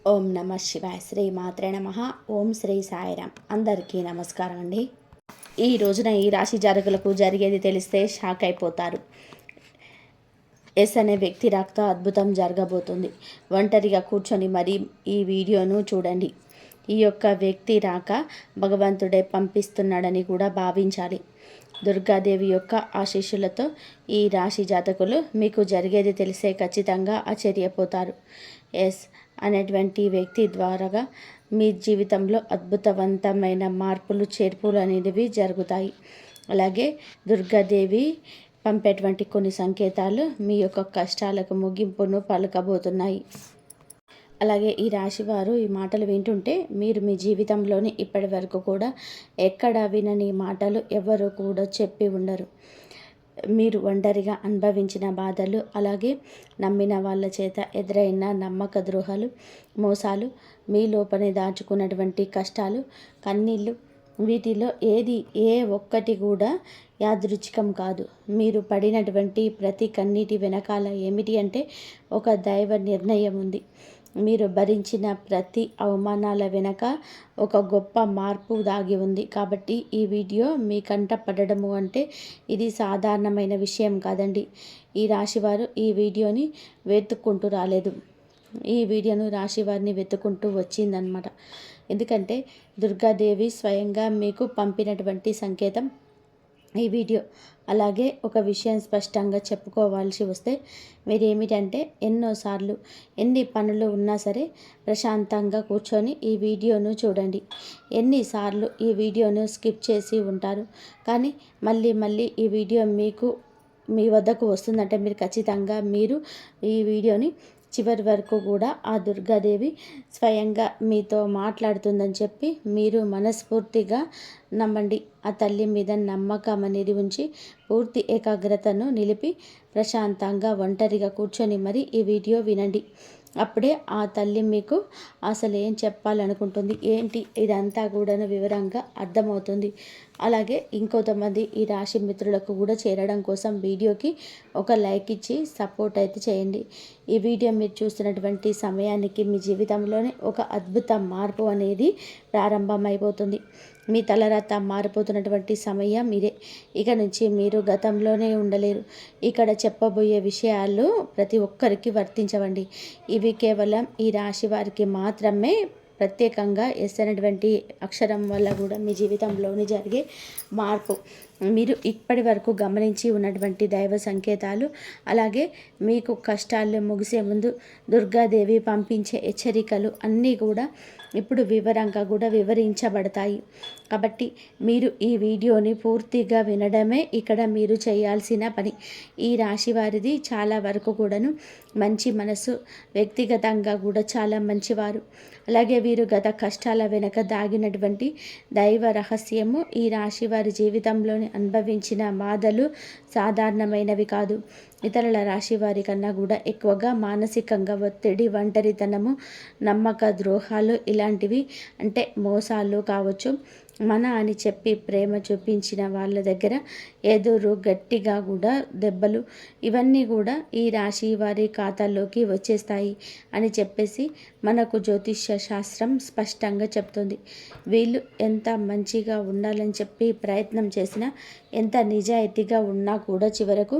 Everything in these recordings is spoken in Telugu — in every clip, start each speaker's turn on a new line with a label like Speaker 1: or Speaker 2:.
Speaker 1: ఓం నమ శివాయ. శ్రీ మాత్రే నమ. ఓం శ్రీ సాయిరామ్. అందరికీ నమస్కారం అండి. ఈ రోజున ఈ రాశి జాతకులకు జరిగేది తెలిస్తే షాక్ అయిపోతారు. ఎస్ అనే వ్యక్తి రాకతో అద్భుతం జరగబోతుంది. ఒంటరిగా కూర్చొని మరి ఈ వీడియోను చూడండి. ఈ యొక్క వ్యక్తి రాక భగవంతుడే పంపిస్తున్నాడని కూడా భావించాలి. దుర్గాదేవి యొక్క ఆశీస్సులతో ఈ రాశి జాతకులు మీకు జరిగేది తెలిసే ఖచ్చితంగా ఆశ్చర్యపోతారు. ఎస్ అనేటువంటి వ్యక్తి ద్వారాగా మీ జీవితంలో అద్భుతవంతమైన మార్పులు చేర్పులు అనేవి జరుగుతాయి. అలాగే దుర్గాదేవి పంపేటువంటి కొన్ని సంకేతాలు మీ యొక్క కష్టాలకు ముగింపును పలకబోతున్నాయి. అలాగే ఈ రాశివారు ఈ మాటలు వింటుంటే మీరు మీ జీవితంలోని ఇప్పటి వరకు కూడా ఎక్కడ వినని మాటలు ఎవరు కూడా చెప్పి ఉండరు. మీరు ఒంటరిగా అనుభవించిన బాధలు, అలాగే నమ్మిన వాళ్ళ చేత ఎదురైన నమ్మక ద్రోహాలు, మోసాలు, మీ లోపనే దాచుకున్నటువంటి కష్టాలు, కన్నీళ్ళు, వీటిలో ఏ ఒక్కటి కూడా యాదృచ్ఛికం కాదు. మీరు పడినటువంటి ప్రతి కన్నీటి వెనకాల ఏమిటి అంటే ఒక దైవ నిర్ణయం ఉంది. మీరు భరించిన ప్రతి అవమానాల వెనక ఒక గొప్ప మార్పు దాగి ఉంది. కాబట్టి ఈ వీడియో మీ కంట పడడము అంటే ఇది సాధారణమైన విషయం కాదండి. ఈ రాశివారు ఈ వీడియోని వెతుక్కుంటూ రాలేదు. ఈ వీడియోను రాశివారిని వెతుక్కుంటూ వచ్చిందనమాట. ఎందుకంటే దుర్గాదేవి స్వయంగా మీకు పంపినటువంటి సంకేతం ఈ వీడియో. అలాగే ఒక విషయం స్పష్టంగా చెప్పుకోవాల్సి వస్తే మీరేమిటంటే ఎన్నోసార్లు ఎన్ని పనులు ఉన్నా సరే ప్రశాంతంగా కూర్చొని ఈ వీడియోను చూడండి. ఎన్నిసార్లు ఈ వీడియోను స్కిప్ చేసి ఉంటారు. కానీ మళ్ళీ ఈ వీడియో మీ వద్దకు వస్తుందంటే మీరు ఈ వీడియోని చివరి వరకు కూడా ఆ దుర్గాదేవి స్వయంగా మీతో మాట్లాడుతుందని చెప్పి మీరు మనస్ఫూర్తిగా నమ్మండి. ఆ తల్లి మీద నమ్మకం అనేది ఉంచి పూర్తి ఏకాగ్రతను నిలిపి ప్రశాంతంగా ఒంటరిగా కూర్చొని మరి ఈ వీడియో వినండి. అప్పుడే ఆ తల్లి మీకు అసలు ఏం చెప్పాలనుకుంటుంది ఏంటి ఇదంతా కూడా వివరంగా అర్థమవుతుంది. అలాగే ఇంకొంతమంది ఈ రాశి మిత్రులకు కూడా చేరడం కోసం వీడియోకి ఒక లైక్ ఇచ్చి సపోర్ట్ అయితే చేయండి. ఈ వీడియో మీరు చూస్తున్నటువంటి సమయానికి మీ జీవితంలోనే ఒక అద్భుత మార్పు అనేది ప్రారంభమైపోతుంది. మీ తలరాత మారిపోతున్నటువంటి సమయం ఇదే. ఇక నుంచి మీరు గతంలోనే ఉండలేరు. ఇక్కడ చెప్పబోయే విషయాలు ప్రతి ఒక్కరికి వర్తించవండి. ఇవి కేవలం ఈ రాశి వారికి మాత్రమే ప్రత్యేకంగా ఎస్ అనేటువంటి అక్షరం వల్ల కూడా మీ జీవితంలోని జరిగే మార్పు, మీరు ఇప్పటి వరకు గమనించి ఉన్నటువంటి దైవ సంకేతాలు, అలాగే మీకు కష్టాలు ముగిసే ముందు దుర్గాదేవి పంపించే హెచ్చరికలు అన్నీ కూడా ఇప్పుడు వివరంగా కూడా వివరించబడతాయి. కాబట్టి మీరు ఈ వీడియోని పూర్తిగా వినడమే ఇక్కడ మీరు చేయాల్సిన పని. ఈ రాశి వారిది చాలా వరకు కూడాను మంచి మనసు, వ్యక్తిగతంగా కూడా చాలా మంచివారు. అలాగే వీరు గత కష్టాల వెనక దాగినటువంటి దైవ రహస్యము, ఈ రాశి వారి జీవితంలోని అనుభవించిన బాధలు సాధారణమైనవి కాదు. ఇతరుల రాశి వారి కన్నా కూడా ఎక్కువగా మానసికంగా ఒత్తిడి, ఒంటరితనము, నమ్మక ద్రోహాలు ఇలాంటివి అంటే మోసాలు కావచ్చు, మన అని చెప్పి ప్రేమ చూపించిన వాళ్ళ దగ్గర ఎదురు గట్టిగా కూడా దెబ్బలు, ఇవన్నీ కూడా ఈ రాశి వారి ఖాతాల్లోకి వచ్చేస్తాయి అని చెప్పేసి మనకు జ్యోతిష్య శాస్త్రం స్పష్టంగా చెప్తుంది. వీళ్ళు ఎంత మంచిగా ఉండాలని చెప్పి ప్రయత్నం చేసినా, ఎంత నిజాయితీగా ఉన్నా కూడా చివరకు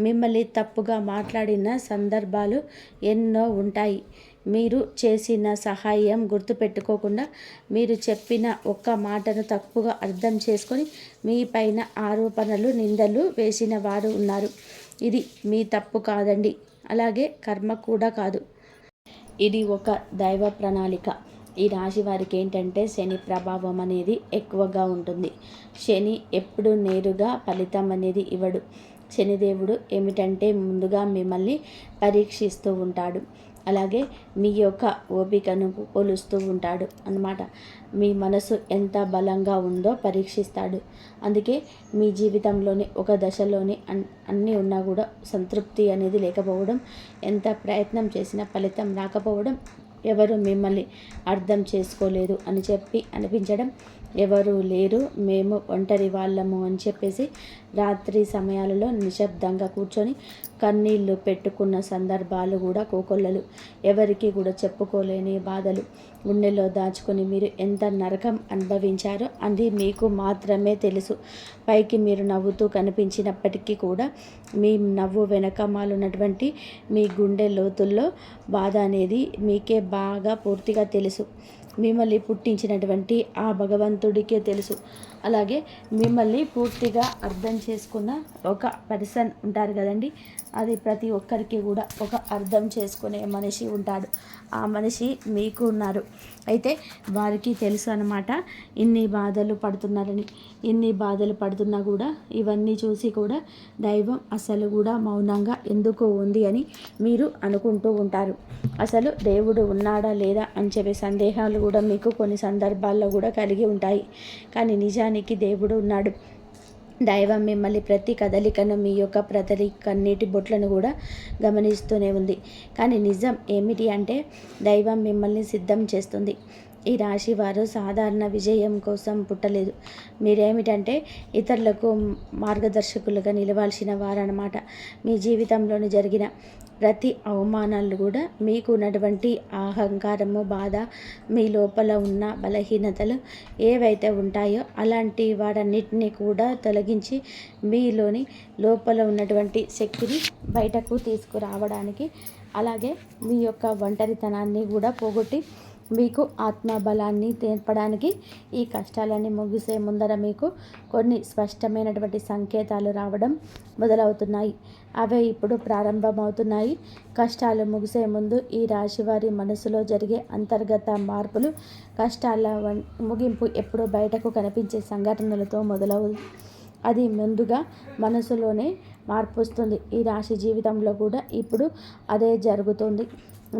Speaker 1: మిమ్మల్ని తప్పుగా మాట్లాడిన సందర్భాలు ఎన్నో ఉంటాయి. మీరు చేసిన సహాయం గుర్తుపెట్టుకోకుండా మీరు చెప్పిన ఒక్క మాటను తప్పుగా అర్థం చేసుకొని మీ పైన ఆరోపణలు, నిందలు వేసిన వారు ఉన్నారు. ఇది మీ తప్పు కాదండి, అలాగే కర్మ కూడా కాదు. ఇది ఒక దైవ ప్రణాళిక. ఈ రాశి వారికి ఏంటంటే శని ప్రభావం అనేది ఎక్కువగా ఉంటుంది. శని ఎప్పుడు నేరుగా ఫలితం అనేది ఇవ్వడు. శనిదేవుడు ఏమిటంటే ముందుగా మిమ్మల్ని పరీక్షిస్తూ ఉంటాడు. అలాగే మీ యొక్క ఓపికను కొలుస్తూ ఉంటాడు అన్నమాట. మీ మనసు ఎంత బలంగా ఉందో పరీక్షిస్తాడు. అందుకే మీ జీవితంలోని ఒక దశలోని అన్నీ ఉన్నా కూడా సంతృప్తి అనేది లేకపోవడం, ఎంత ప్రయత్నం చేసినా ఫలితం రాకపోవడం, ఎవరు మిమ్మల్ని అర్థం చేసుకోలేదు అని చెప్పి అనిపించడం, ఎవరు లేరు, మేము ఒంటరి వాళ్ళము అని చెప్పేసి రాత్రి సమయాలలో నిశ్శబ్దంగా కూర్చొని కన్నీళ్లు పెట్టుకున్న సందర్భాలు కూడా కోకొల్లలు. ఎవరికి కూడా చెప్పుకోలేని బాధలు గుండెలో దాచుకొని మీరు ఎంత నరకం అనుభవించారో అది మీకు మాత్రమే తెలుసు. పైకి మీరు నవ్వుతూ కనిపించినప్పటికీ కూడా మీ నవ్వు వెనకమాలున్నటువంటి మీ గుండె లోతుల్లో బాధ అనేది మీకే బాగా పూర్తిగా తెలుసు. మిమ్మల్ని పుట్టించినటువంటి ఆ భగవంతుడికే తెలుసు. అలాగే మిమ్మల్ని పూర్తిగా అర్థం చేసుకున్న ఒక పర్సన్ ఉంటారు కదండి, అది ప్రతి ఒక్కరికి కూడా ఒక అర్థం చేసుకునే మనిషి ఉంటాడు. ఆ మనిషి మీకు ఉన్నారు. అయితే వారికి తెలుసు అన్నమాట ఇన్ని బాధలు పడుతున్నారని. ఇన్ని బాధలు పడుతున్నా కూడా ఇవన్నీ చూసి కూడా దైవం అసలు కూడా మౌనంగా ఎందుకు ఉంది అని మీరు అనుకుంటూ ఉంటారు. అసలు దేవుడు ఉన్నాడా లేదా అని చెప్పే సందేహాలు కూడా మీకు కొన్ని సందర్భాల్లో కూడా కలిగి ఉంటాయి. కానీ నిజానికి దేవుడు ఉన్నాడు. దైవం మిమ్మల్ని ప్రతి కదలికను, మీ యొక్క ప్రతి కన్నీటి బొట్లను కూడా గమనిస్తూనే ఉంది. కానీ నిజం ఏమిటి అంటే దైవం మిమ్మల్ని సిద్ధం చేస్తుంది. ఈ రాశి వారు సాధారణ విజయం కోసం పుట్టలేదు. మీరేమిటంటే ఇతరులకు మార్గదర్శకులుగా నిలవాల్సిన వారన్నమాట. మీ జీవితంలోని జరిగిన ప్రతి అవమానాలు కూడా మీకు ఉన్నటువంటి అహంకారము, బాధ, మీ లోపల ఉన్న బలహీనతలు ఏవైతే ఉంటాయో అలాంటి వాటన్నిటిని కూడా తొలగించి మీలోని లోపల ఉన్నటువంటి శక్తిని బయటకు తీసుకురావడానికి, అలాగే మీ యొక్క ఒంటరితనాన్ని కూడా పోగొట్టి మీకు ఆత్మబలాన్ని నేర్పడానికి ఈ కష్టాలన్నీ ముగిసే ముందర మీకు కొన్ని స్పష్టమైనటువంటి సంకేతాలు రావడం మొదలవుతున్నాయి. అవే ఇప్పుడు ప్రారంభమవుతున్నాయి. కష్టాలు ముగిసే ముందు ఈ రాశివారి మనసులో జరిగే అంతర్గత మార్పులు, కష్టాల ముగింపు ఎప్పుడు బయటకు కనిపించే సంఘటనలతో మొదలవు. అది ముందుగా మనసులోనే మార్పు వస్తుంది. ఈ రాశి జీవితంలో కూడా ఇప్పుడు అదే జరుగుతుంది.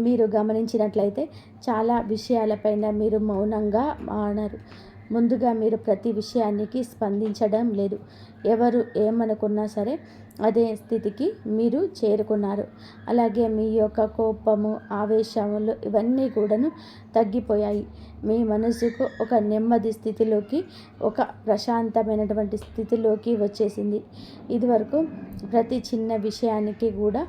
Speaker 1: మీరు గమనించినట్లయితే చాలా విషయాలపైన మీరు మౌనంగా మారరు. ముందుగా మీరు ప్రతి విషయానికి స్పందించడం లేదు. ఎవరు ఏమనుకున్నా సరే అదే స్థితికి మీరు చేరుకున్నారు. అలాగే మీ యొక్క కోపము, ఆవేశములు ఇవన్నీ కూడాను తగ్గిపోయాయి. మీ మనసుకు ఒక నెమ్మది స్థితిలోకి, ఒక ప్రశాంతమైనటువంటి స్థితిలోకి వచ్చేసింది. ఇదివరకు ప్రతి చిన్న విషయానికి కూడా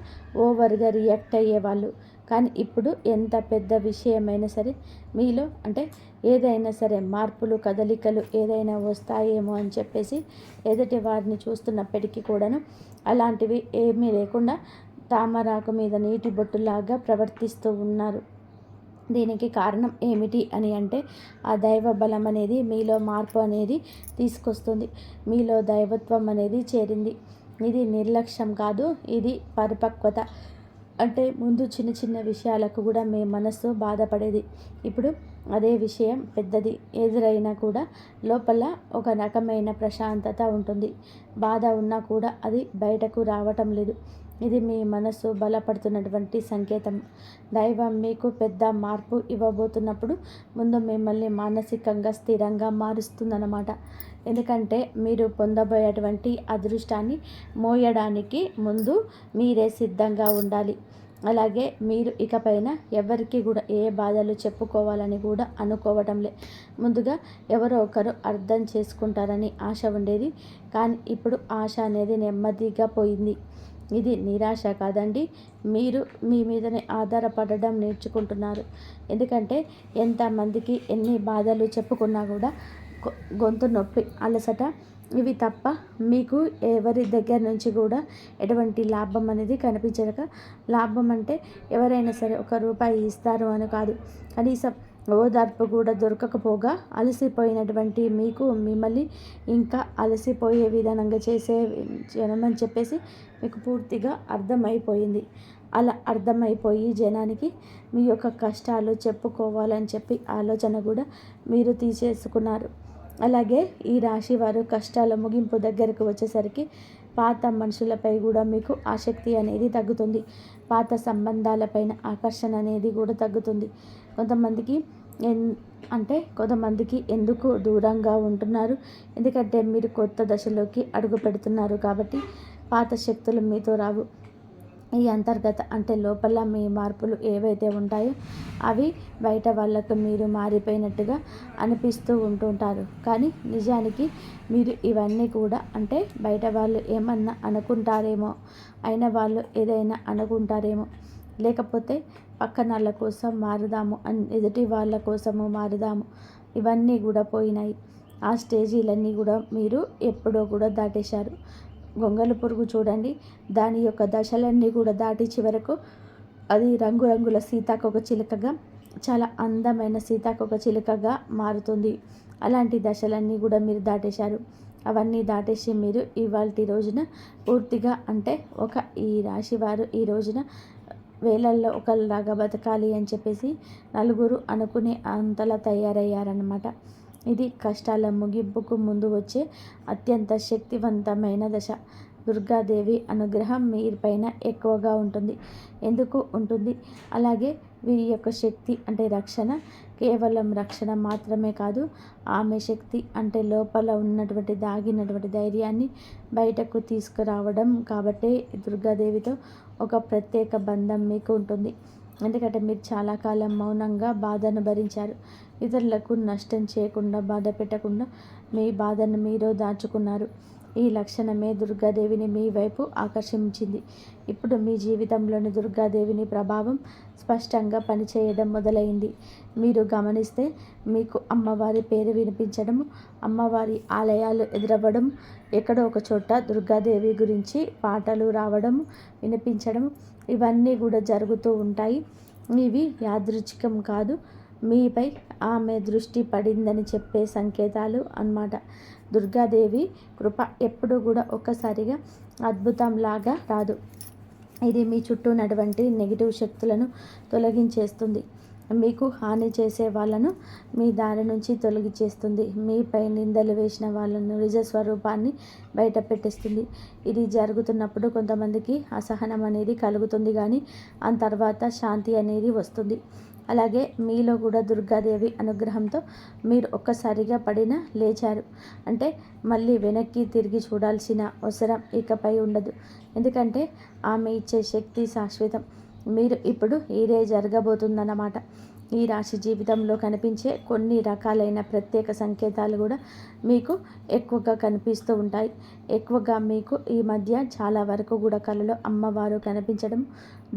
Speaker 1: ఓవర్గా రియాక్ట్ అయ్యేవాళ్ళు. కానీ ఇప్పుడు ఎంత పెద్ద విషయమైనా సరే మీలో అంటే ఏదైనా సరే మార్పులు, కదలికలు ఏదైనా వస్తాయేమో అని చెప్పేసి ఎదుటి వారిని చూస్తున్నప్పటికీ కూడాను అలాంటివి ఏమీ లేకుండా తామరాకు మీద నీటి బొట్టులాగా ప్రవర్తిస్తూ ఉన్నారు. దీనికి కారణం ఏమిటి అని అంటే ఆ దైవ బలం అనేది మీలో మార్పు అనేది తీసుకొస్తుంది. మీలో దైవత్వం అనేది చేరింది. ఇది నిర్లక్ష్యం కాదు, ఇది పరిపక్వత. అంటే ముందు చిన్న చిన్న విషయాలకు కూడా మీ మనస్సు బాధపడేది. ఇప్పుడు అదే విషయం పెద్దది ఎదురైనా కూడా లోపల ఒక రకమైన ప్రశాంతత ఉంటుంది. బాధ ఉన్నా కూడా అది బయటకు రావటం లేదు. ఇది మీ మనస్సు బలపడుతున్నటువంటి సంకేతం. దైవం మీకు పెద్ద మార్పు ఇవ్వబోతున్నప్పుడు ముందు మిమ్మల్ని మానసికంగా స్థిరంగా మారుస్తుందన్నమాట. ఎందుకంటే మీరు పొందబోయేటువంటి అదృష్టాన్ని మోయడానికి ముందు మీరే సిద్ధంగా ఉండాలి. అలాగే మీరు ఇకపైన ఎవరికి కూడా ఏ బాధలు చెప్పుకోవాలని కూడా అనుకోవటంలే. ముందుగా ఎవరో ఒకరు అర్థం చేసుకుంటారని ఆశ ఉండేది. కానీ ఇప్పుడు ఆశ అనేది నెమ్మదిగా పోయింది. ఇది నిరాశ కాదండి, మీరు మీ మీదనే ఆధారపడడం నేర్చుకుంటున్నారు. ఎందుకంటే ఎంతమందికి ఎన్ని బాధలు చెప్పుకున్నా కూడా గొంతు నొప్పి, అలసట ఇవి తప్ప మీకు ఎవరి దగ్గర నుంచి కూడా ఎటువంటి లాభం అనేది కనిపించక, లాభం అంటే ఎవరైనా సరే ₹1 ఇస్తారు అని కాదు, కనీసం ఓదార్పు కూడా దొరకకపోగా అలసిపోయినటువంటి మీకు మిమ్మల్ని ఇంకా అలసిపోయే విధానంగా చేసే జనం చెప్పేసి మీకు పూర్తిగా అర్థమైపోయింది. అలా అర్థమైపోయి జనానికి మీ యొక్క కష్టాలు చెప్పుకోవాలని చెప్పి ఆలోచన కూడా మీరు తీసేసుకున్నారు. అలాగే ఈ రాశి వారు కష్టాల ముగింపు దగ్గరకు వచ్చేసరికి పాత మనుషులపై కూడా మీకు ఆసక్తి అనేది తగ్గుతుంది. పాత సంబంధాలపైన ఆకర్షణ అనేది కూడా తగ్గుతుంది. కొంతమందికి ఎందుకు దూరంగా ఉంటున్నారు? ఎందుకంటే మీరు కొత్త దశలోకి అడుగు పెడుతున్నారు కాబట్టి పాత శక్తులు మీతో రావు. ఈ అంతర్గత అంటే లోపల మీ మార్పులు ఏవైతే ఉంటాయో అవి బయట వాళ్ళకు మీరు మారిపోయినట్టుగా అనిపిస్తూ ఉంటుంటారు. కానీ నిజానికి మీరు ఇవన్నీ కూడా అంటే బయట వాళ్ళు ఏమన్నా అనుకుంటారేమో, అయిన వాళ్ళు ఏదైనా అనుకుంటారేమో, లేకపోతే పక్కనళ్ళ కోసం మారుదాము ఎదుటి వాళ్ళ కోసము మారుదాము, ఇవన్నీ కూడా పోయినాయి. ఆ స్టేజీలన్నీ కూడా మీరు ఎప్పుడో కూడా దాటేశారు. గొంగళి పురుగు చూడండి, దాని యొక్క దశలన్నీ కూడా దాటి చివరకు అది రంగురంగుల సీతాకోక చిలుకగా, చాలా అందమైన సీతాకోక చిలుకగా మారుతుంది. అలాంటి దశలన్నీ కూడా మీరు దాటేశారు. అవన్నీ దాటేసి మీరు ఇవాల్టి రోజున పూర్తిగా అంటే ఈ రాశి వారు ఈ రోజున వేలల్లో ఒకలాగా బతకాలి అని చెప్పేసి నలుగురు అనుకునే అంతలా తయారయ్యారన్నమాట. ఇది కష్టాల ముగింపుకు ముందు వచ్చే అత్యంత శక్తివంతమైన దశ. దుర్గాదేవి అనుగ్రహం మీపైన ఎక్కువగా ఉంటుంది. ఎందుకు ఉంటుంది? అలాగే వీరి యొక్క శక్తి అంటే రక్షణ కేవలం రక్షణ మాత్రమే కాదు, ఆమె శక్తి అంటే లోపల ఉన్నటువంటి దాగినటువంటి ధైర్యాన్ని బయటకు తీసుకురావడం. కాబట్టి దుర్గాదేవితో ఒక ప్రత్యేక బంధం మీకు ఉంటుంది. ఎందుకంటే మీరు చాలా కాలం మౌనంగా బాధను భరించారు. ఇతరులకు నష్టం చేయకుండా, బాధ పెట్టకుండా మీ బాధను మీరు దాచుకున్నారు. ఈ లక్షణమే దుర్గాదేవిని మీ వైపు ఆకర్షించింది. ఇప్పుడు మీ జీవితంలోని దుర్గాదేవిని ప్రభావం స్పష్టంగా పనిచేయడం మొదలైంది. మీరు గమనిస్తే మీకు అమ్మవారి పేరు వినిపించడం, అమ్మవారి ఆలయాలు ఎదురవ్వడం, ఎక్కడో ఒక చోట దుర్గాదేవి గురించి పాటలు రావడం, వినిపించడం, ఇవన్నీ కూడా జరుగుతూ ఉంటాయి. ఇవి యాదృచ్ఛికం కాదు, మీపై ఆమె దృష్టి పడిందని చెప్పే సంకేతాలు అన్నమాట. దుర్గాదేవి కృప ఎప్పుడూ కూడా ఒక్కసారిగా అద్భుతంలాగా రాదు. ఇది మీ చుట్టూ ఉన్నటువంటి నెగిటివ్ శక్తులను తొలగించేస్తుంది. మీకు హాని చేసే వాళ్ళను మీ దారి నుంచి తొలగించేస్తుంది. మీపై నిందలు వేసిన వాళ్ళను నిజ స్వరూపాన్ని బయట పెట్టేస్తుంది. ఇది జరుగుతున్నప్పుడు కొంతమందికి అసహనం అనేది కలుగుతుంది, కానీ ఆ తర్వాత శాంతి అనేది వస్తుంది. అలాగే మీలో కూడా దుర్గాదేవి అనుగ్రహంతో మీరు ఒక్కసారిగా పడిన లేచారు అంటే మళ్ళీ వెనక్కి తిరిగి చూడాల్సిన అవసరం ఇకపై ఉండదు. ఎందుకంటే ఆమె ఇచ్చే శక్తి శాశ్వతం. మీరు ఇప్పుడు ఇదే జరగబోతుందన్నమాట. ఈ రాశి జీవితంలో కనిపించే కొన్ని రకాలైన ప్రత్యేక సంకేతాలు కూడా మీకు ఎక్కువగా కనిపిస్తూ ఉంటాయి. ఎక్కువగా మీకు ఈ మధ్య చాలా వరకు కూడా కళలో అమ్మవారు కనిపించడం,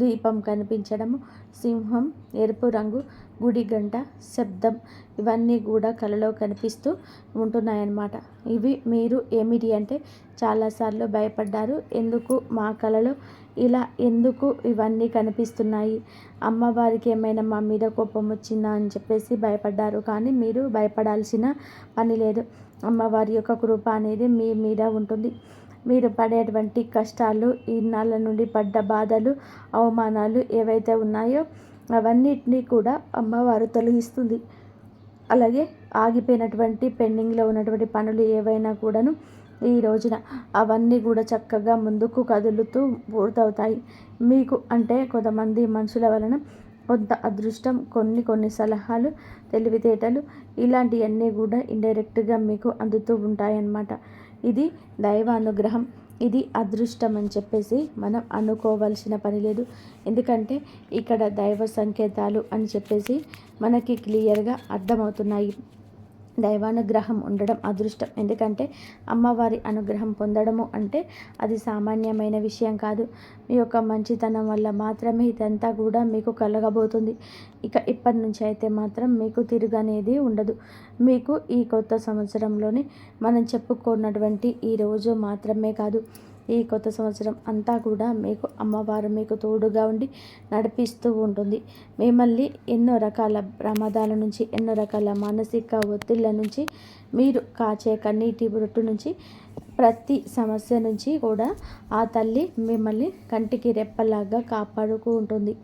Speaker 1: దీపం కనిపించడము, సింహం, ఎరుపు రంగు, గుడి గంట శబ్దం, ఇవన్నీ కూడా కళలో కనిపిస్తూ ఉంటున్నాయన్నమాట. ఇవి మీరు ఏమిటి అంటే చాలాసార్లు భయపడ్డారు. ఎందుకు మా కళలో ఇలా ఎందుకు ఇవన్నీ కనిపిస్తున్నాయి, అమ్మవారికి ఏమైనా మా మీద కోపం వచ్చిందా అని చెప్పేసి భయపడ్డారు. కానీ మీరు భయపడాల్సిన పని లేదు. అమ్మవారి యొక్క కృప అనేది మీ మీద ఉంటుంది. మీరు పడేటువంటి కష్టాలు, ఇన్నాళ్ళ నుండి పడ్డ బాధలు, అవమానాలు ఏవైతే ఉన్నాయో అవన్నిటినీ కూడా అమ్మవారు తొలగిస్తుంది. అలాగే ఆగిపోయినటువంటి పెండింగ్లో ఉన్నటువంటి పనులు ఏవైనా కూడాను ఈ రోజున అవన్నీ కూడా చక్కగా ముందుకు కదులుతూ పూర్తవుతాయి. మీకు అంటే కొంతమంది మనుషుల వలన కొంత అదృష్టం, కొన్ని సలహాలు, తెలివితేటలు, ఇలాంటివన్నీ కూడా ఇండైరెక్ట్గా మీకు అందుతూ ఉంటాయన్నమాట. ఇది దైవానుగ్రహం, ఇది అదృష్టం అని చెప్పేసి మనం అనుకోవాల్సిన పని లేదు. ఎందుకంటే ఇక్కడ దైవ సంకేతాలు అని చెప్పేసి మనకి క్లియర్గా అర్థమవుతున్నాయి. దైవానుగ్రహం ఉండడం అదృష్టం. ఎందుకంటే అమ్మవారి అనుగ్రహం పొందడము అంటే అది సామాన్యమైన విషయం కాదు. మీ యొక్క మంచితనం వల్ల మాత్రమే ఇదంతా కూడా మీకు కలగబోతుంది. ఇప్పటి నుంచి అయితే మాత్రం మీకు తిరుగనేది ఉండదు. మీకు ఈ కొత్త సంవత్సరంలోనే మనం చెప్పుకున్నటువంటి ఈ రోజు మాత్రమే కాదు, ఈ కొత్త సంవత్సరం అంతా కూడా మీకు అమ్మవారు మీకు తోడుగా ఉండి నడిపిస్తూ ఉంటుంది. మిమ్మల్ని ఎన్నో రకాల ప్రమాదాల నుంచి, ఎన్నో రకాల మానసిక ఒత్తిళ్ళ నుంచి, మీరు కాచే కన్నీటి బొట్టు నుంచి, ప్రతి సమస్య నుంచి కూడా ఆ తల్లి మిమ్మల్ని కంటికి రెప్పలాగా కాపాడుతూ ఉంటుంది.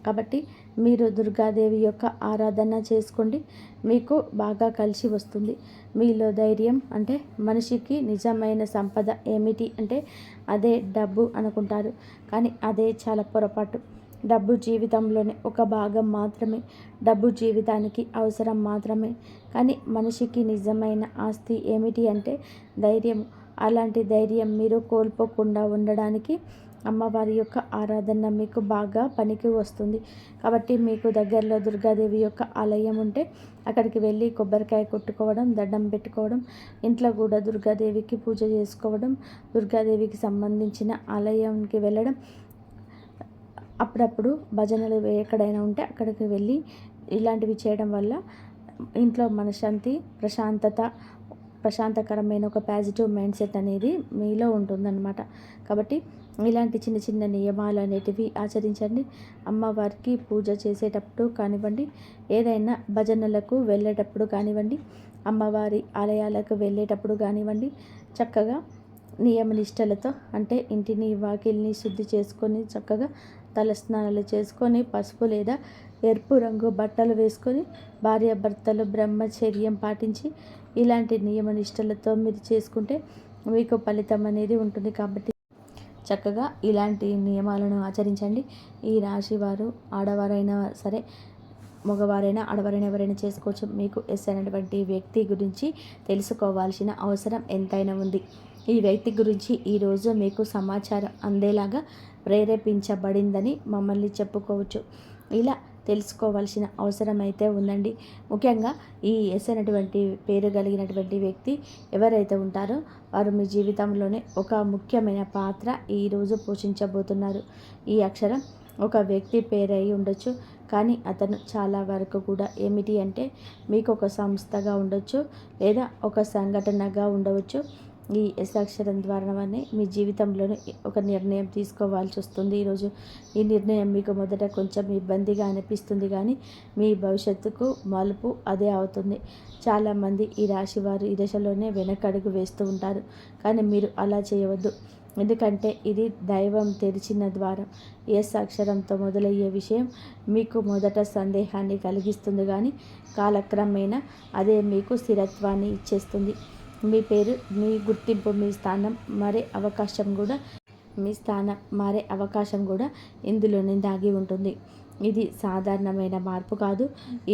Speaker 1: కాబట్టి మీరు దుర్గాదేవి యొక్క ఆరాధన చేసుకోండి, మీకు బాగా కలిసి వస్తుంది. మీలో ధైర్యం అంటే మనిషికి నిజమైన సంపద ఏమిటి అంటే అదే డబ్బు అనుకుంటారు, కానీ అదే చాలా పొరపాటు. డబ్బు జీవితంలోనే ఒక భాగం మాత్రమే, డబ్బు జీవితానికి అవసరం మాత్రమే. కానీ మనిషికి నిజమైన ఆస్తి ఏమిటి అంటే ధైర్యం. అలాంటి ధైర్యం మీరు కోల్పోకుండా ఉండడానికి అమ్మవారి యొక్క ఆరాధన మీకు బాగా పనికి వస్తుంది. కాబట్టి మీకు దగ్గరలో దుర్గాదేవి యొక్క ఆలయం ఉంటే అక్కడికి వెళ్ళి కొబ్బరికాయ కొట్టుకోవడం, దండం పెట్టుకోవడం, ఇంట్లో కూడా దుర్గాదేవికి పూజ చేసుకోవడం, దుర్గాదేవికి సంబంధించిన ఆలయానికి వెళ్ళడం, అప్పుడప్పుడు భజనలు ఎక్కడైనా ఉంటే అక్కడికి వెళ్ళి ఇలాంటివి చేయడం వల్ల ఇంట్లో మనశ్శాంతి, ప్రశాంతకరమైన ఒక పాజిటివ్ మైండ్ సెట్ అనేది మీలో ఉంటుందన్నమాట. కాబట్టి ఇలాంటి చిన్న చిన్న నియమాలు అనేటివి ఆచరించండి. అమ్మవారికి పూజ చేసేటప్పుడు కానివ్వండి, ఏదైనా భజనలకు వెళ్ళేటప్పుడు కానివ్వండి, అమ్మవారి ఆలయాలకు వెళ్ళేటప్పుడు కానివ్వండి, చక్కగా నియమనిష్టలతో అంటే ఇంటిని వాకిల్ని శుద్ధి చేసుకొని చక్కగా తలస్నానాలు చేసుకొని పసుపు లేదా ఎరుపు రంగు బట్టలు వేసుకొని భార్యాభర్తలు బ్రహ్మచర్యం పాటించి ఇలాంటి నియమనిష్టలతో మీరు చేసుకుంటే మీకు ఫలితం అనేది ఉంటుంది. కాబట్టి చక్కగా ఇలాంటి నియమాలను ఆచరించండి. ఈ రాశి వారు ఆడవారైనా సరే, మగవారైనా ఆడవారైనా ఎవరైనా చేసుకోవచ్చు. మీకు ఎస్ అనేటువంటి వ్యక్తి గురించి తెలుసుకోవాల్సిన అవసరం ఎంతైనా ఉంది. ఈ వ్యక్తి గురించి ఈరోజు మీకు సమాచారం అందేలాగా ప్రేరేపించబడిందని మమ్మల్ని చెప్పుకోవచ్చు. ఇలా తెలుసుకోవాల్సిన అవసరం అయితే ఉందండి. ముఖ్యంగా ఈ ఎస్ అనేటువంటి పేరు కలిగినటువంటి వ్యక్తి ఎవరైతే ఉంటారో వారు మీ జీవితంలోనే ఒక ముఖ్యమైన పాత్ర ఈరోజు పోషించబోతున్నారు. ఈ అక్షరం ఒక వ్యక్తి పేరై ఉండొచ్చు, కానీ అతను చాలా వరకు కూడా ఏమిటి అంటే మీకు ఒక సంస్థగా ఉండొచ్చు లేదా ఒక సంఘటనగా ఉండవచ్చు. ఈ ఎస్ అక్షరం ద్వారానే మీ జీవితంలోనే ఒక నిర్ణయం తీసుకోవాల్సి వస్తుంది. ఈరోజు ఈ నిర్ణయం మీకు మొదట కొంచెం ఇబ్బందిగా అనిపిస్తుంది, కానీ మీ భవిష్యత్తుకు మలుపు అదే అవుతుంది. చాలామంది ఈ రాశి వారు ఈ దశలోనే వెనకడుగు వేస్తూ ఉంటారు, కానీ మీరు అలా చేయవద్దు. ఎందుకంటే ఇది దైవం తెరిచిన ద్వారం. ఎస్ అక్షరంతో మొదలయ్యే విషయం మీకు మొదట సందేహాన్ని కలిగిస్తుంది, కానీ కాలక్రమేణా అదే మీకు స్థిరత్వాన్ని ఇచ్చేస్తుంది. మీ పేరు, మీ గుర్తింపు, మీ స్థానం మారే అవకాశం కూడా ఇందులోనే దాగి ఉంటుంది. ఇది సాధారణమైన మార్పు కాదు,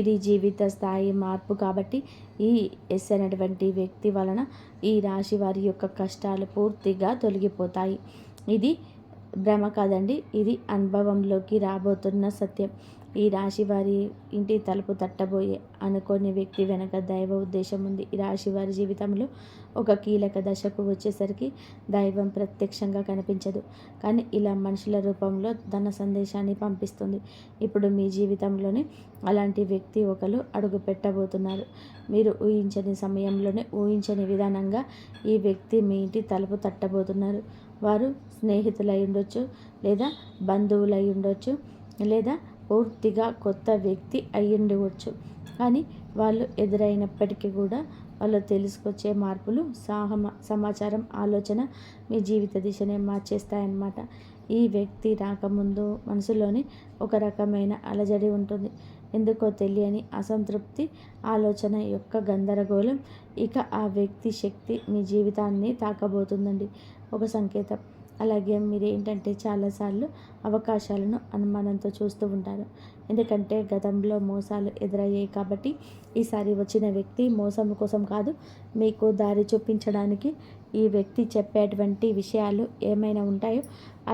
Speaker 1: ఇది జీవిత స్థాయి మార్పు. కాబట్టి ఈ ఎస్ అనేటువంటి వ్యక్తి వలన ఈ రాశి వారి యొక్క కష్టాలు పూర్తిగా తొలగిపోతాయి. ఇది భ్రమ కాదండి, ఇది అనుభవంలోకి రాబోతున్న సత్యం. ఈ రాశి వారి ఇంటి తలుపు తట్టబోయే అనుకోని వ్యక్తి వెనక దైవ ఉద్దేశం ఉంది. ఈ రాశి వారి జీవితంలో ఒక కీలక దశకు వచ్చేసరికి దైవం ప్రత్యక్షంగా కనిపించదు, కానీ ఇలా మనుషుల రూపంలో ధన సందేశాన్ని పంపిస్తుంది. ఇప్పుడు మీ జీవితంలోనే అలాంటి వ్యక్తి ఒకరు అడుగు పెట్టబోతున్నారు. మీరు ఊహించని సమయంలోనే ఊహించని విధానంగా ఈ వ్యక్తి మీ ఇంటి తలుపు తట్టబోతున్నారు. వారు స్నేహితులై ఉండొచ్చు, లేదా బంధువులై ఉండొచ్చు, లేదా పూర్తిగా కొత్త వ్యక్తి అయి ఉండవచ్చు. కానీ వాళ్ళు ఎదురైనప్పటికీ కూడా వాళ్ళు తెలుసుకొచ్చే మార్పులు, సమాచారం, ఆలోచన మీ జీవిత దిశనే మార్చేస్తాయన్నమాట. ఈ వ్యక్తి రాకముందు మనసులోని ఒక రకమైన అలజడి ఉంటుంది. ఎందుకో తెలియని అసంతృప్తి, ఆలోచన యొక్క గందరగోళం. ఇక ఆ వ్యక్తి శక్తి మీ జీవితాన్ని తాకబోతుందండి, ఒక సంకేతం. అలాగే మీరు ఏంటంటే చాలాసార్లు అవకాశాలను అనుమానంతో చూస్తూ ఉంటారు. ఎందుకంటే గతంలో మోసాలు ఎదురయ్యాయి. కాబట్టి ఈసారి వచ్చిన వ్యక్తి మోసం కోసం కాదు, మీకు దారి చూపించడానికి. ఈ వ్యక్తి చెప్పేటువంటి విషయాలు ఏమైనా ఉంటాయో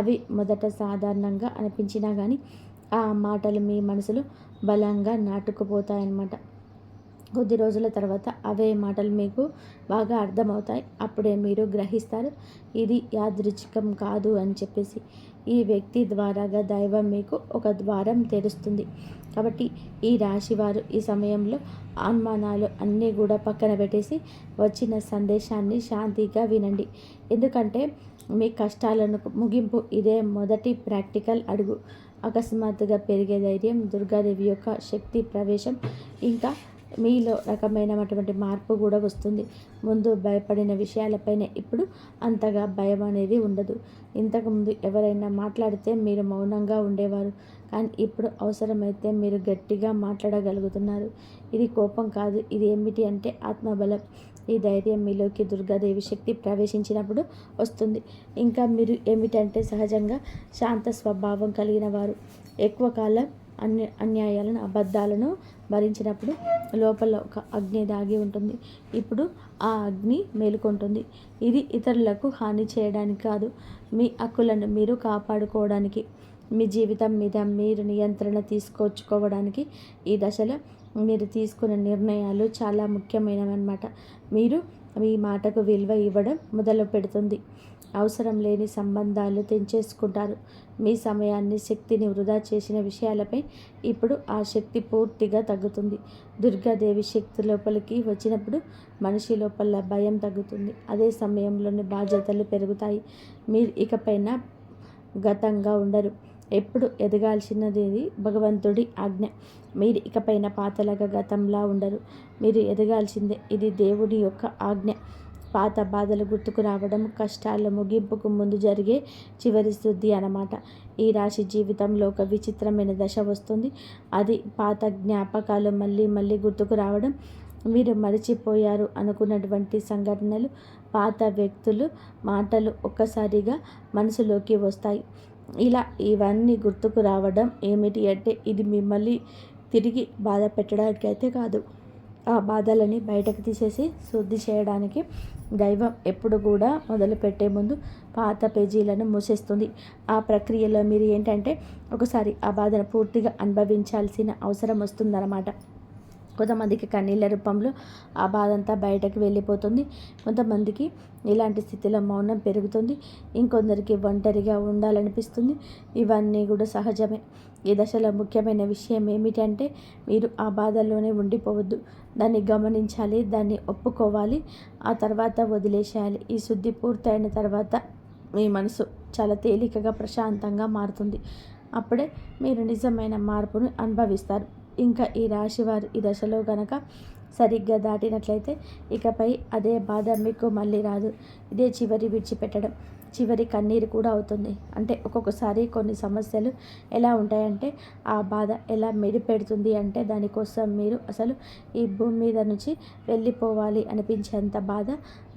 Speaker 1: అవి మొదట సాధారణంగా అనిపించినా కానీ ఆ మాటలు మీ మనసులో బలంగా నాటుకుపోతాయన్నమాట. కొద్ది రోజుల తర్వాత అవే మాటలు మీకు బాగా అర్థమవుతాయి. అప్పుడే మీరు గ్రహిస్తారు ఇది యాదృచ్ఛికం కాదు అని చెప్పేసి. ఈ వ్యక్తి ద్వారాగా దైవం మీకు ఒక ద్వారం తెరుస్తుంది. కాబట్టి ఈ రాశివారు ఈ సమయంలో అనుమానాలు అన్నీ కూడా పక్కన పెట్టేసి వచ్చిన సందేశాన్ని శాంతిగా వినండి. ఎందుకంటే మీ కష్టాలను ముగింపు ఇదే మొదటి ప్రాక్టికల్ అడుగు. అకస్మాత్తుగా పెరిగే ధైర్యం, దుర్గాదేవి యొక్క శక్తి ప్రవేశం, ఇంకా మీలో రకమైనటువంటి మార్పు కూడా వస్తుంది. ముందు భయపడిన విషయాలపైనే ఇప్పుడు అంతగా భయం అనేది ఉండదు. ఇంతకుముందు ఎవరైనా మాట్లాడితే మీరు మౌనంగా ఉండేవారు, కానీ ఇప్పుడు అవసరమైతే మీరు గట్టిగా మాట్లాడగలుగుతున్నారు. ఇది కోపం కాదు, ఇది ఏమిటి అంటే ఆత్మబలం. ఈ ధైర్యం మీలోకి దుర్గాదేవి శక్తి ప్రవేశించినప్పుడు వస్తుంది. ఇంకా మీరు ఏమిటంటే సహజంగా శాంత స్వభావం కలిగిన వారు. ఎక్కువ కాలం అన్యాయాలను, అబద్ధాలను భరించినప్పుడు లోపల ఒక అగ్ని దాగి ఉంటుంది. ఇప్పుడు ఆ అగ్ని మేలుకుంటుంది. ఇది ఇతరులకు హాని చేయడానికి కాదు, మీ హక్కులను మీరు కాపాడుకోవడానికి, మీ జీవితం మీద మీరు నియంత్రణ తీసుకొచ్చుకోవడానికి ఈ దశలో మీరు తీసుకున్న నిర్ణయాలు చాలా ముఖ్యమైనవన్నమాట. మీరు మీ మాటకు విలువ ఇవ్వడం మొదలు పెడుతుంది. అవసరం లేని సంబంధాలు తెంచేసుకుంటారు. మీ సమయాన్ని, శక్తిని వృధా చేసిన విషయాలపై ఇప్పుడు ఆ శక్తి పూర్తిగా తగ్గుతుంది. దుర్గాదేవి శక్తి లోపలికి వచ్చినప్పుడు మనిషి లోపల భయం తగ్గుతుంది. అదే సమయంలోని బాధ్యతలు పెరుగుతాయి. మీరు ఇకపైన గతంగా ఉండరు. ఎప్పుడు ఎదగాల్సినది భగవంతుడి ఆజ్ఞ. మీరు ఇకపైన పాతలాగా గతంలా ఉండరు. మీరు ఎదగాల్సిందే. ఇది దేవుడి యొక్క ఆజ్ఞ. పాత బాధలు గుర్తుకు రావడం కష్టాల ముగింపుకు ముందు జరిగే చివరి శుద్ధి అన్నమాట. ఈ రాశి జీవితంలో ఒక విచిత్రమైన దశ వస్తుంది. అది పాత జ్ఞాపకాలు మళ్ళీ మళ్ళీ గుర్తుకు రావడం, మీరు మరిచిపోయారు అనుకున్నటువంటి సంఘటనలు, పాత వ్యక్తులు, మాటలు ఒక్కసారిగా మనసులోకి వస్తాయి. ఇలా ఇవన్నీ గుర్తుకు రావడం ఏమిటి అంటే, ఇది మిమ్మల్ని తిరిగి బాధ పెట్టడానికి అయితే కాదు, ఆ బాధలని బయటకు తీసేసి శుద్ధి చేయడానికి. దైవం ఎప్పుడు కూడా మొదలుపెట్టే ముందు పాత పేజీలను మూసేస్తుంది. ఆ ప్రక్రియలో మీరు ఏంటంటే ఒకసారి ఆ బాధను పూర్తిగా అనుభవించాల్సిన అవసరం వస్తుందన్నమాట. కొంతమందికి కన్నీళ్ళ రూపంలో ఆ బాధ అంతా బయటకు వెళ్ళిపోతుంది. కొంతమందికి ఇలాంటి స్థితిలో మౌనం పెరుగుతుంది. ఇంకొందరికి ఒంటరిగా ఉండాలనిపిస్తుంది. ఇవన్నీ కూడా సహజమే. ఈ దశలో ముఖ్యమైన విషయం ఏమిటంటే, మీరు ఆ బాధల్లోనే ఉండిపోవద్దు. దాన్ని గమనించాలి, దాన్ని ఒప్పుకోవాలి, ఆ తర్వాత వదిలేసేయాలి. ఈ శుద్ధి పూర్తయిన తర్వాత మీ మనసు చాలా తేలికగా, ప్రశాంతంగా మారుతుంది. అప్పుడే మీరు నిజమైన మార్పును అనుభవిస్తారు. ఇంకా ఈ రాశివారు ఈ దశలో గనక సరిగ్గా దాటినట్లయితే ఇకపై అదే బాధ మీకు మళ్ళీ రాదు. ఇదే చివరి విడిచిపెట్టడం, చివరి కన్నీరు కూడా అవుతుంది. అంటే ఒక్కొక్కసారి కొన్ని సమస్యలు ఎలా ఉంటాయంటే, ఆ బాధ ఎలా మెడిపెడుతుంది అంటే, దానికోసం మీరు అసలు ఈ భూమి మీద నుంచి వెళ్ళిపోవాలి అనిపించేంత బాధ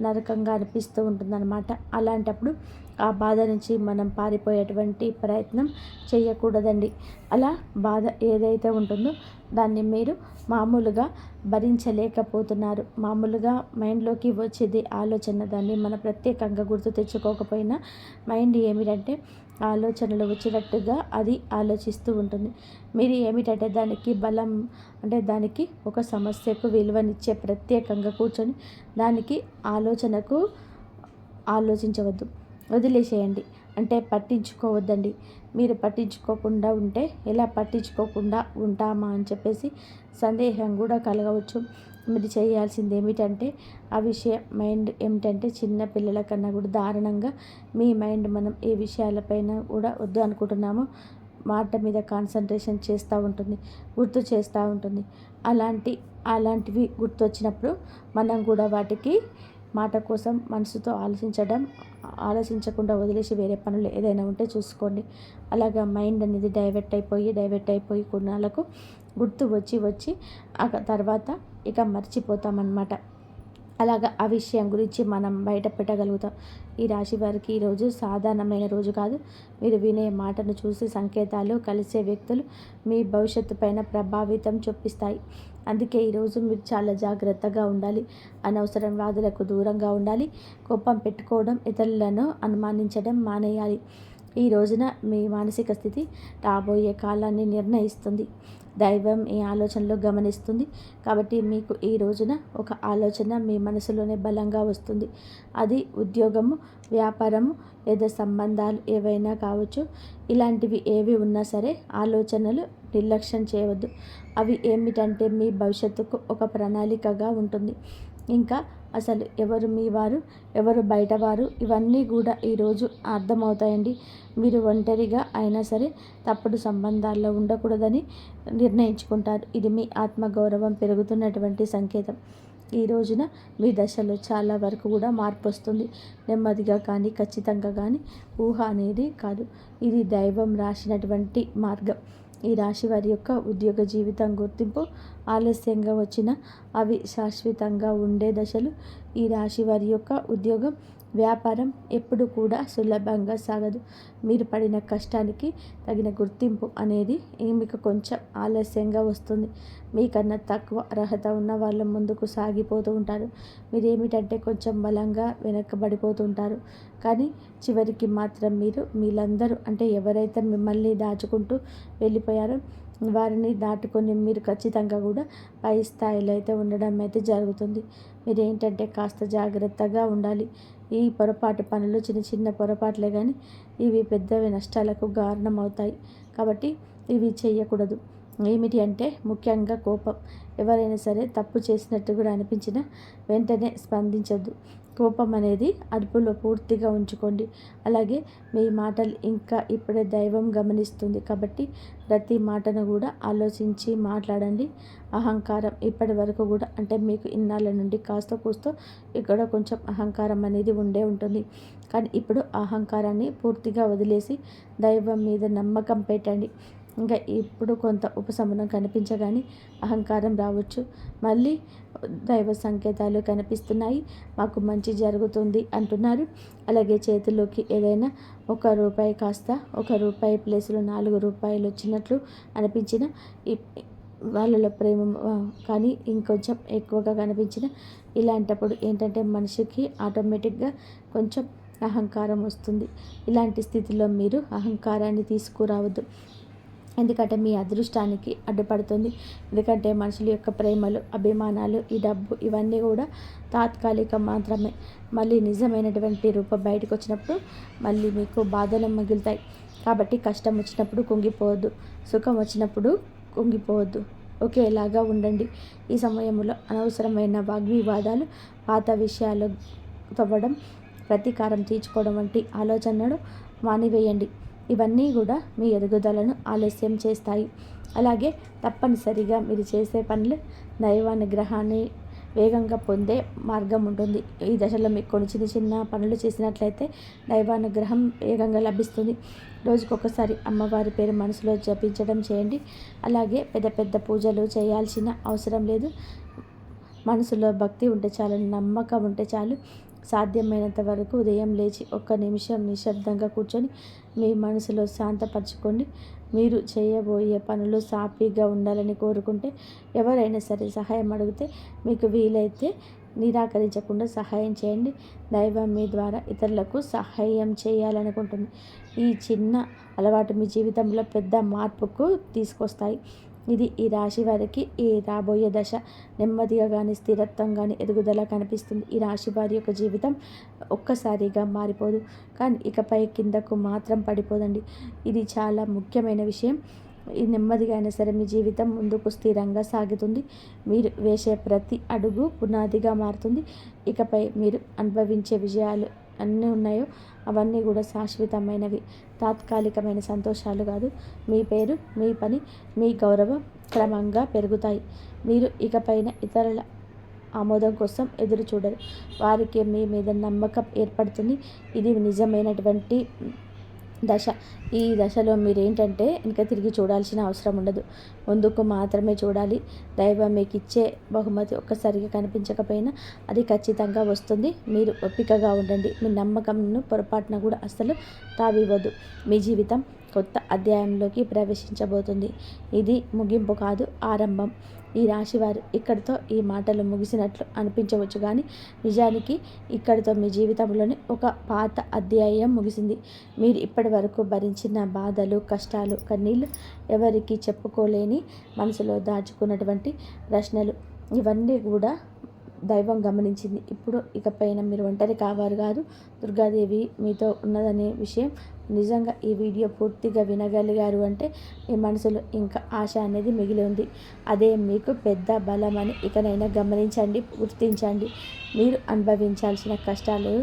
Speaker 1: నరకంగా అనిపిస్తూ ఉంటుందన్నమాట. అలాంటప్పుడు ఆ బాధ నుంచి మనం పారిపోయేటువంటి ప్రయత్నం చేయకూడదండి. అలా బాధ ఏదైతే ఉంటుందో దాన్ని మీరు మామూలుగా భరించలేకపోతున్నారు. మామూలుగా మైండ్లోకి వచ్చేది ఆలోచన, దాన్ని మనం ప్రత్యేకంగా గుర్తు తెచ్చుకోకపోయినా మైండ్ ఏమిటంటే ఆలోచనలు వచ్చినట్టుగా అది ఆలోచిస్తూ ఉంటుంది. మీరు ఏమిటంటే దానికి బలం, అంటే దానికి ఒక సమస్యకు విలువనిచ్చే ప్రత్యేకంగా కూర్చొని దానికి ఆలోచనకు ఆలోచించవద్దు, వదిలేసేయండి. అంటే పట్టించుకోవద్దండి. మీరు పట్టించుకోకుండా ఉంటే ఎలా పట్టించుకోకుండా ఉంటామా అని చెప్పేసి సందేహం కూడా కలగవచ్చు. మీరు చేయాల్సింది ఏమిటంటే, ఆ విషయం మైండ్ ఏమిటంటే చిన్న పిల్లల కన్నా కూడా దారుణంగా మీ మైండ్ మనం ఏ విషయాలపైన కూడా వద్దు అనుకుంటున్నామో మాట మీద కాన్సన్ట్రేషన్ చేస్తూ ఉంటుంది, గుర్తు చేస్తూ ఉంటుంది. అలాంటివి గుర్తొచ్చినప్పుడు మనం కూడా వాటికి మాట కోసం మనసుతో ఆలోచించకుండా వదిలేసి వేరే పనులు ఏదైనా ఉంటే చూసుకోండి. అలాగా మైండ్ అనేది డైవర్ట్ అయిపోయి కొన్నాళ్ళకు గుర్తు వచ్చి ఆ తర్వాత ఇక మర్చిపోతామన్నమాట. అలాగా ఆ విషయం గురించి మనం బయట పెట్టగలుగుతాం. ఈ రాశి వారికి ఈరోజు సాధారణమైన రోజు కాదు. మీరు వినే మాటను చూసి సంకేతాలు, కలిసే వ్యక్తులు మీ భవిష్యత్తు పైన ప్రభావితం చూపిస్తాయి. అందుకే ఈరోజు మీరు చాలా జాగ్రత్తగా ఉండాలి. అనవసరం వాదులకు దూరంగా ఉండాలి. కోపం పెట్టుకోవడం, ఇతరులను అనుమానించడం మానేయాలి. ఈ రోజున మీ మానసిక స్థితి రాబోయే కాలాన్ని నిర్ణయిస్తుంది. దైవం ఈ ఆలోచనలో గమనిస్తుంది. కాబట్టి మీకు ఈ రోజున ఒక ఆలోచన మీ మనసులోనే బలంగా వస్తుంది. అది ఉద్యోగము, వ్యాపారము లేదా సంబంధాలు ఏవైనా కావచ్చు. ఇలాంటివి ఏవి ఉన్నా సరే ఆలోచనలు నిర్లక్ష్యం చేయవద్దు. అవి ఏమిటంటే మీ భవిష్యత్తుకు ఒక ప్రణాళికగా ఉంటుంది. ఇంకా అసలు ఎవరు మీ వారు, ఎవరు బయటవారు, ఇవన్నీ కూడా ఈరోజు అర్థమవుతాయండి. మీరు ఒంటరిగా అయినా సరే తప్పుడు సంబంధాల్లో ఉండకూడదని నిర్ణయించుకుంటారు. ఇది మీ ఆత్మగౌరవం పెరుగుతున్నటువంటి సంకేతం. ఈ రోజున మీ దశలో చాలా వరకు కూడా మార్పు వస్తుంది. నెమ్మదిగా కానీ ఖచ్చితంగా కానీ ఊహ అనేది కాదు, ఇది దైవం రాసినటువంటి మార్గం. ఈ రాశి వారి యొక్క ఉద్యోగ జీవితం గుర్తింపు ఆలస్యంగా వచ్చిన అవి శాశ్వతంగా ఉండే దశలు. ఈ రాశి వారి యొక్క ఉద్యోగం వ్యాపారం ఎప్పుడు కూడా సులభంగా సాగదు. మీరు పడిన కష్టానికి తగిన గుర్తింపు అనేది మీకు కొంచెం ఆలస్యంగా వస్తుంది. మీకన్నా తక్కువ అర్హత ఉన్న వాళ్ళు ముందుకు సాగిపోతూ ఉంటారు. మీరేమిటంటే కొంచెం బలంగా వెనక్కబడిపోతుంటారు. కానీ చివరికి మాత్రం వీళ్ళందరూ అంటే ఎవరైతే మిమ్మల్ని దాచుకుంటూ వెళ్ళిపోయారో వారిని దాటుకొని మీరు ఖచ్చితంగా కూడా పై స్థాయిలో అయితే ఉండడం అయితే జరుగుతుంది. మీరేంటంటే కాస్త జాగ్రత్తగా ఉండాలి. ఈ పొరపాటు పనులు చిన్న చిన్న పొరపాట్లే కానీ ఇవి పెద్దవి నష్టాలకు కారణమవుతాయి. కాబట్టి ఇవి చేయకూడదు. ఏమిటి అంటే ముఖ్యంగా కోపం. ఎవరైనా సరే తప్పు చేసినట్టు కూడా అనిపించినా వెంటనే స్పందించొద్దు. కోపం అనేది అదుపులో పూర్తిగా ఉంచుకోండి. అలాగే మీ మాటలు ఇంకా ఇప్పుడే దైవం గమనిస్తుంది కాబట్టి ప్రతి మాటను కూడా ఆలోచించి మాట్లాడండి. అహంకారం ఇప్పటి వరకు కూడా అంటే మీకు ఇన్నాళ్ళ నుండి కాస్త కూస్తో ఇక్కడ కొంచెం అహంకారం అనేది ఉండే ఉంటుంది. కానీ ఇప్పుడు అహంకారాన్ని పూర్తిగా వదిలేసి దైవం మీద నమ్మకం పెట్టండి. ఇంకా ఇప్పుడు కొంత ఉపశమనం కనిపించగానే అహంకారం రావచ్చు. మళ్ళీ దైవ సంకేతాలు కనిపిస్తున్నాయి, మాకు మంచి జరుగుతుంది అంటున్నారు. అలాగే చేతిలోకి ఏదైనా ₹1 కాస్త ₹1 ప్లేస్లో ₹4 వచ్చినట్లు అనిపించిన వాళ్ళలో ప్రేమ కానీ ఇంకొంచెం ఎక్కువగా కనిపించిన ఇలాంటప్పుడు ఏంటంటే మనిషికి ఆటోమేటిక్గా కొంచెం అహంకారం వస్తుంది. ఇలాంటి స్థితిలో మీరు అహంకారాన్ని తీసుకురావద్దు. ఎందుకంటే మీ అదృష్టానికి అడ్డుపడుతుంది. ఎందుకంటే మనుషుల యొక్క ప్రేమలు, అభిమానాలు, ఈ డబ్బు ఇవన్నీ కూడా తాత్కాలికం మాత్రమే. మళ్ళీ నిజమైనటువంటి రూపం బయటకు వచ్చినప్పుడు మళ్ళీ మీకు బాధలు మిగులుతాయి. కాబట్టి కష్టం వచ్చినప్పుడు కుంగిపోవద్దు, సుఖం వచ్చినప్పుడు కుంగిపోవద్దు. ఒకేలాగా ఉండండి. ఈ సమయంలో అనవసరమైన వాగ్వివాదాలు, పాత విషయాలు తవ్వడం, ప్రతీకారం తీర్చుకోవడం వంటి ఆలోచనలు మానివేయండి. ఇవన్నీ కూడా మీ ఎదుగుదలను ఆలస్యం చేస్తాయి. అలాగే తప్పనిసరిగా మీరు చేసే పనులు దైవానుగ్రహాన్ని వేగంగా పొందే మార్గం ఉంటుంది. ఈ దశలో మీకు కొన్ని చిన్న చిన్న పనులు చేసినట్లయితే దైవానుగ్రహం వేగంగా లభిస్తుంది. రోజుకొకసారి అమ్మవారి పేరు మనసులో జపించడం చేయండి. అలాగే పెద్ద పెద్ద పూజలు చేయాల్సిన అవసరం లేదు. మనసులో భక్తి ఉంటే చాలు, నమ్మకం ఉంటే చాలు. సాధ్యమైనంత వరకు ఉదయం లేచి 1 నిమిషం నిశ్శబ్దంగా కూర్చొని మీ మనసులో శాంతపరచుకోండి. మీరు చేయబోయే పనులు సాఫీగా ఉండాలని కోరుకుంటే ఎవరైనా సరే సహాయం అడిగితే మీకు వీలైతే నిరాకరించకుండా సహాయం చేయండి. దైవం మీ ద్వారా ఇతరులకు సహాయం చేయాలనుకుంటుంది. ఈ చిన్న అలవాటు మీ జీవితంలో పెద్ద మార్పుకు తీసుకొస్తాయి. ఇది ఈ రాశి వారికి ఈ రాబోయే దశ నెమ్మదిగా కానీ స్థిరత్వం కానీ ఎదుగుదల కనిపిస్తుంది. ఈ రాశి వారి యొక్క జీవితం ఒక్కసారిగా మారిపోదు, కానీ ఇకపై కిందకు మాత్రం పడిపోదండి. ఇది చాలా ముఖ్యమైన విషయం. ఈ నెమ్మదిగా అయినా సరే మీ జీవితం ముందుకు స్థిరంగా సాగుతుంది. మీరు వేసే ప్రతి అడుగు పునాదిగా మారుతుంది. ఇకపై మీరు అనుభవించే విజయాలు అన్నీ ఉన్నాయో అవన్నీ కూడా శాశ్వతమైనవి, తాత్కాలికమైన సంతోషాలు కాదు. మీ పేరు, మీ పని, మీ గౌరవం క్రమంగా పెరుగుతాయి. మీరు ఇకపైన ఇతరుల ఆమోదం కోసం ఎదురు చూడరు. వారికి మీ మీద నమ్మకం ఏర్పడుతుంది. ఇది నిజమైనటువంటి దశ. ఈ దశలో మీరేంటంటే ఇంకా తిరిగి చూడాల్సిన అవసరం ఉండదు, ముందుకు మాత్రమే చూడాలి. దైవం మీకు ఇచ్చే బహుమతి ఒక్కసారిగా కనిపించకపోయినా అది ఖచ్చితంగా వస్తుంది. మీరు ఓపికగా ఉండండి. మీ నమ్మకంను పొరపాటున కూడా అస్సలు తావివ్వద్దు. మీ జీవితం కొత్త అధ్యాయంలోకి ప్రవేశించబోతుంది. ఇది ముగింపు కాదు, ఆరంభం. ఈ రాశివారు ఇక్కడితో ఈ మాటలు ముగిసినట్లు అనిపించవచ్చు, కానీ నిజానికి ఇక్కడితో మీ జీవితంలోని ఒక పాత అధ్యాయం ముగిసింది. మీరు ఇప్పటి వరకు భరించిన బాధలు, కష్టాలు, కన్నీళ్ళు, ఎవరికి చెప్పుకోలేని మనసులో దాచుకున్నటువంటి ప్రశ్నలు ఇవన్నీ కూడా దైవం గమనించింది. ఇప్పుడు ఇకపైన మీరు ఒంటరి కావారు కాదు, దుర్గాదేవి మీతో ఉన్నదనే విషయం నిజంగా ఈ వీడియో పూర్తిగా వినగలిగారు అంటే మీ మనసులో ఇంకా ఆశ అనేది మిగిలి ఉంది. అదే మీకు పెద్ద బలం అని ఇకనైనా గమనించండి, గుర్తించండి. మీరు అనుభవించాల్సిన కష్టాలు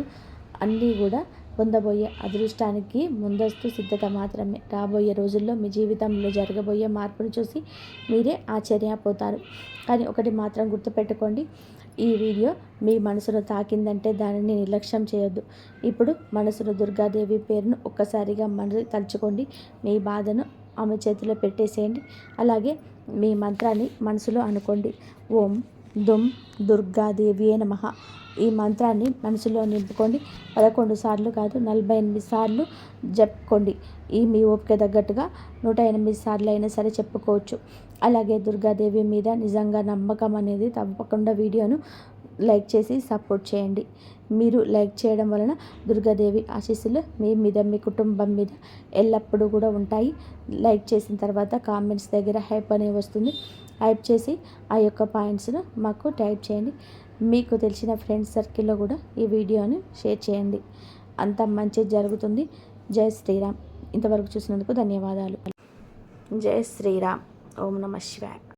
Speaker 1: అన్నీ కూడా పొందబోయే అదృష్టానికి ముందస్తు సిద్ధత మాత్రమే. రాబోయే రోజుల్లో మీ జీవితంలో జరగబోయే మార్పును చూసి మీరే ఆశ్చర్యపోతారు. కానీ ఒకటి మాత్రం గుర్తుపెట్టుకోండి, ఈ వీడియో మీ మనసును తాకిందంటే దానిని నిర్లక్ష్యం చేయొద్దు. ఇప్పుడు మనసులో దుర్గాదేవి పేరును ఒక్కసారిగా తలుచుకోండి. మీ బాధను ఆమె చేతిలో పెట్టేసేయండి. అలాగే మీ మంత్రాన్ని మనసులో అనుకోండి. ఓం దుమ్ దుర్గాదేవియే నమః. ఈ మంత్రాన్ని మనసులో నింపుకోండి. 11 సార్లు కాదు, 48 సార్లు చెప్పుకోండి. మీ ఓపిక తగ్గట్టుగా 108 సార్లు అయినా సరే చెప్పుకోవచ్చు. అలాగే దుర్గాదేవి మీద నిజంగా నమ్మకం అనేది తప్పకుండా వీడియోను లైక్ చేసి సపోర్ట్ చేయండి. మీరు లైక్ చేయడం వలన దుర్గాదేవి ఆశీస్సులు మీ మీద, మీ కుటుంబం మీద ఎల్లప్పుడూ కూడా ఉంటాయి. లైక్ చేసిన తర్వాత కామెంట్స్ దగ్గర హైప్ అనేది వస్తుంది. హైప్ చేసి ఆ యొక్క పాయింట్స్ను మాకు టైప్ చేయండి. మీకు తెలిసిన ఫ్రెండ్స్ సర్కిల్లో కూడా ఈ వీడియోని షేర్ చేయండి. అంత మంచి జరుగుతుంది. జై శ్రీరామ్. ఇంతవరకు చూసినందుకు ధన్యవాదాలు. జై శ్రీరామ్. ఓం నమః శివాయ.